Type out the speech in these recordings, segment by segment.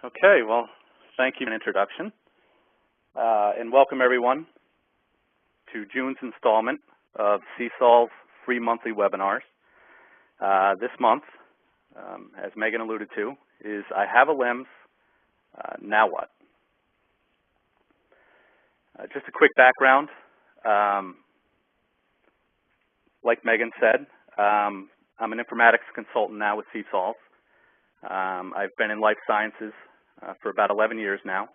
Okay, well, thank you for an introduction. And welcome everyone to June's installment of CSols free monthly webinars. This month, as Megan alluded to, is I have a LIMS, now what? Just a quick background. Like Megan said, I'm an informatics consultant now with CSols. I've been in life sciences for about 11 years now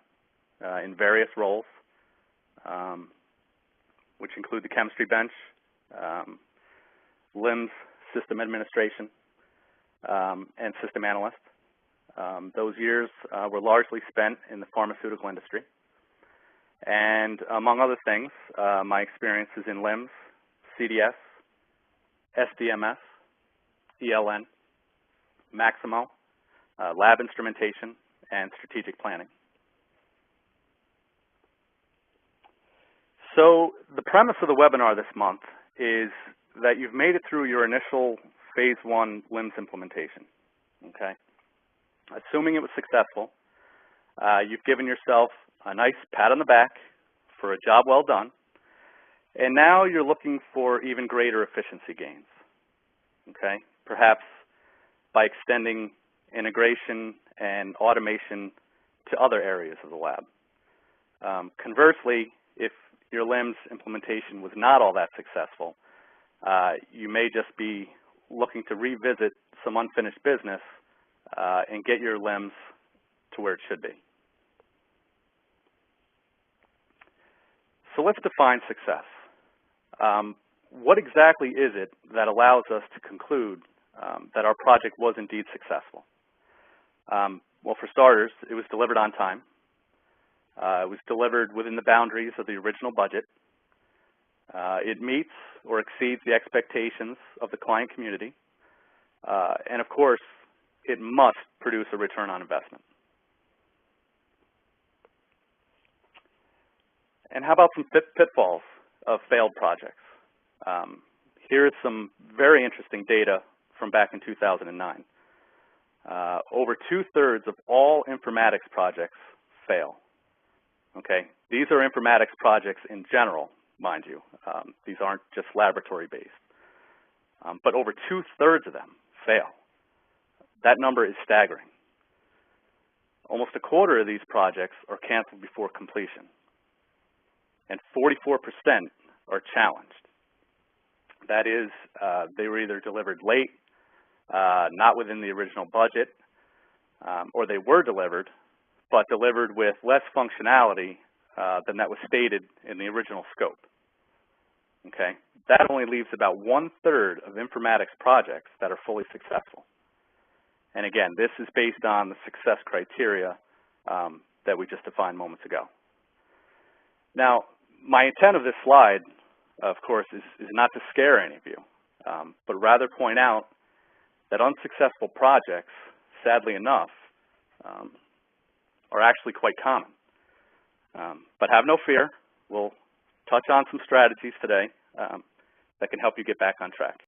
in various roles, which include the chemistry bench, LIMS system administration, and system analyst. Those years were largely spent in the pharmaceutical industry. And among other things, my experience is in LIMS, CDS, SDMS, ELN, Maximo, lab instrumentation, and strategic planning. So the premise of the webinar this month is that you've made it through your initial phase 1 LIMS implementation, okay? Assuming it was successful, you've given yourself a nice pat on the back for a job well done, and now you're looking for even greater efficiency gains, okay? Perhaps by extending integration and automation to other areas of the lab. Conversely, if your LIMS implementation was not all that successful, you may just be looking to revisit some unfinished business and get your LIMS to where it should be. So let's define success. What exactly is it that allows us to conclude that our project was indeed successful? Well, for starters, it was delivered on time. It was delivered within the boundaries of the original budget. It meets or exceeds the expectations of the client community. And of course, it must produce a return on investment. And how about some pitfalls of failed projects? Here's some very interesting data from back in 2009. Over 2/3 of all informatics projects fail. Okay, these are informatics projects in general, mind you. These aren't just laboratory-based. But over 2/3 of them fail. That number is staggering. Almost 1/4 of these projects are canceled before completion, and 44% are challenged. That is, they were either delivered late, not within the original budget, or they were delivered, but delivered with less functionality than that was stated in the original scope. Okay, that only leaves about 1/3 of informatics projects that are fully successful. And again, this is based on the success criteria that we just defined moments ago. Now, my intent of this slide, of course, is not to scare any of you, but rather point out that unsuccessful projects, sadly enough, are actually quite common. But have no fear. We'll touch on some strategies today that can help you get back on track.